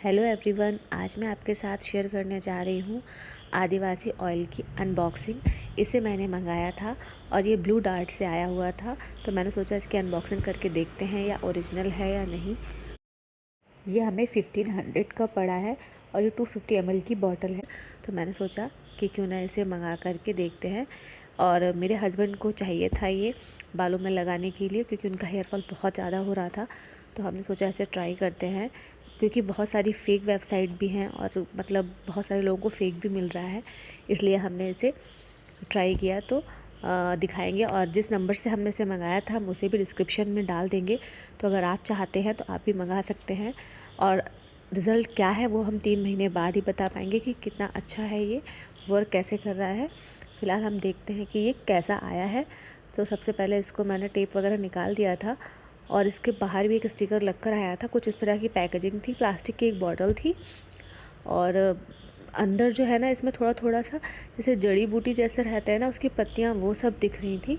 Hello everyone, आज मैं आपके साथ शेयर करने जा रही हूँ आदिवासी ऑयल की अनबॉक्सिंग। इसे मैंने मंगाया था और ये ब्लू डार्ट से आया हुआ था, तो मैंने सोचा इसकी अनबॉक्सिंग करके देखते हैं या ओरिजिनल है या नहीं। ये हमें 1500 का पड़ा है और ये 250 ml की बॉटल है, तो मैंने सोचा कि क्यों ना इसे मंगा करके देखते हैं। और मेरे हस्बैंड को चाहिए था ये बालों में लगाने के लिए, क्योंकि उनका हेयर फॉल बहुत ज़्यादा हो रहा था, तो हमने सोचा इसे ट्राई करते हैं। क्योंकि बहुत सारी फ़ेक वेबसाइट भी हैं और मतलब बहुत सारे लोगों को फ़ेक भी मिल रहा है, इसलिए हमने इसे ट्राई किया। तो दिखाएंगे, और जिस नंबर से हमने इसे मंगाया था हम उसे भी डिस्क्रिप्शन में डाल देंगे, तो अगर आप चाहते हैं तो आप भी मंगा सकते हैं। और रिज़ल्ट क्या है वो हम 3 महीने बाद ही बता पाएंगे कि कितना अच्छा है ये, वर्क कैसे कर रहा है। फ़िलहाल हम देखते हैं कि ये कैसा आया है। तो सबसे पहले इसको मैंने टेप वगैरह निकाल दिया था और इसके बाहर भी एक स्टिकर लग कर आया था। कुछ इस तरह की पैकेजिंग थी, प्लास्टिक की एक बॉटल थी और अंदर जो है ना इसमें थोड़ा थोड़ा सा जैसे जड़ी बूटी जैसे रहते हैं ना, उसकी पत्तियाँ वो सब दिख रही थी।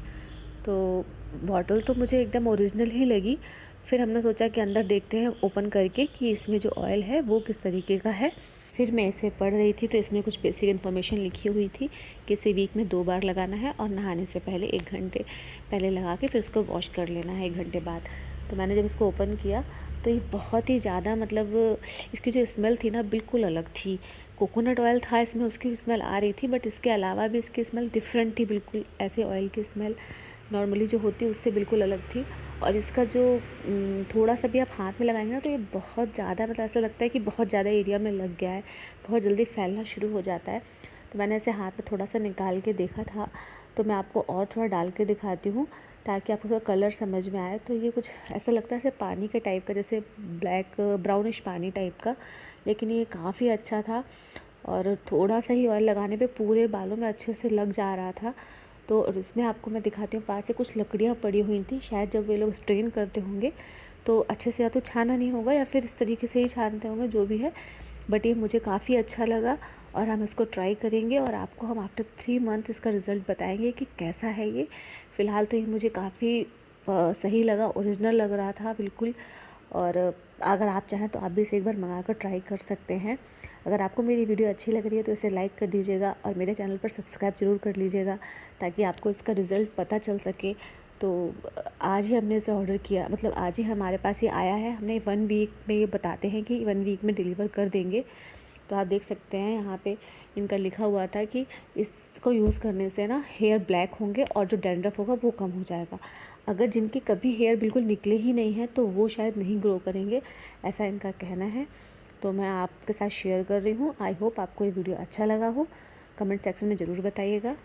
तो बॉटल तो मुझे एकदम ओरिजिनल ही लगी। फिर हमने सोचा कि अंदर देखते हैं ओपन करके कि इसमें जो ऑयल है वो किस तरीके का है। फिर मैं इसे पढ़ रही थी तो इसमें कुछ बेसिक इन्फॉर्मेशन लिखी हुई थी कि इसे वीक में 2 बार लगाना है और नहाने से पहले 1 घंटे पहले लगा के फिर इसको वॉश कर लेना है 1 घंटे बाद। तो मैंने जब इसको ओपन किया तो ये बहुत ही ज़्यादा मतलब इसकी जो स्मेल थी ना बिल्कुल अलग थी। कोकोनट ऑयल था इसमें, उसकी स्मेल आ रही थी, बट इसके अलावा भी इसकी स्मेल डिफरेंट थी बिल्कुल। ऐसे ऑयल की स्मेल नॉर्मली जो होती है उससे बिल्कुल अलग थी। और इसका जो थोड़ा सा भी आप हाथ में लगाएंगे ना तो ये बहुत ज़्यादा मतलब ऐसा लगता है कि बहुत ज़्यादा एरिया में लग गया है, बहुत जल्दी फैलना शुरू हो जाता है। तो मैंने ऐसे हाथ में थोड़ा सा निकाल के देखा था, तो मैं आपको और थोड़ा डाल के दिखाती हूँ ताकि आपको उसका कलर समझ में आए। तो ये कुछ ऐसा लगता है जैसे पानी के टाइप का, जैसे ब्लैक ब्राउनिश पानी टाइप का, लेकिन ये काफ़ी अच्छा था और थोड़ा सा ही ऑयल लगाने पे पूरे बालों में अच्छे से लग जा रहा था। तो इसमें आपको मैं दिखाती हूँ, पास से कुछ लकड़ियाँ पड़ी हुई थी, शायद जब वे लोग स्ट्रेन करते होंगे तो अच्छे से या तो छाना नहीं होगा या फिर इस तरीके से ही छानते होंगे, जो भी है। बट ये मुझे काफ़ी अच्छा लगा और हम इसको ट्राई करेंगे और आपको हम आफ्टर 3 मंथ इसका रिज़ल्ट बताएंगे कि कैसा है ये। फ़िलहाल तो ये मुझे काफ़ी सही लगा, ओरिजिनल लग रहा था बिल्कुल। और अगर आप चाहें तो आप भी इसे एक बार मंगा कर ट्राई कर सकते हैं। अगर आपको मेरी वीडियो अच्छी लग रही है तो इसे लाइक कर दीजिएगा और मेरे चैनल पर सब्सक्राइब ज़रूर कर लीजिएगा ताकि आपको इसका रिज़ल्ट पता चल सके। तो आज ही हमने इसे ऑर्डर किया, मतलब आज ही हमारे पास ये आया है। हमने 1 वीक में, ये बताते हैं कि 1 वीक में डिलीवर कर देंगे। तो आप देख सकते हैं यहाँ पे इनका लिखा हुआ था कि इसको यूज़ करने से ना हेयर ब्लैक होंगे और जो डैंड्रफ होगा वो कम हो जाएगा। अगर जिनके कभी हेयर बिल्कुल निकले ही नहीं हैं तो वो शायद नहीं ग्रो करेंगे, ऐसा इनका कहना है। तो मैं आपके साथ शेयर कर रही हूँ। आई होप आपको ये वीडियो अच्छा लगा हो। कमेंट सेक्शन में ज़रूर बताइएगा।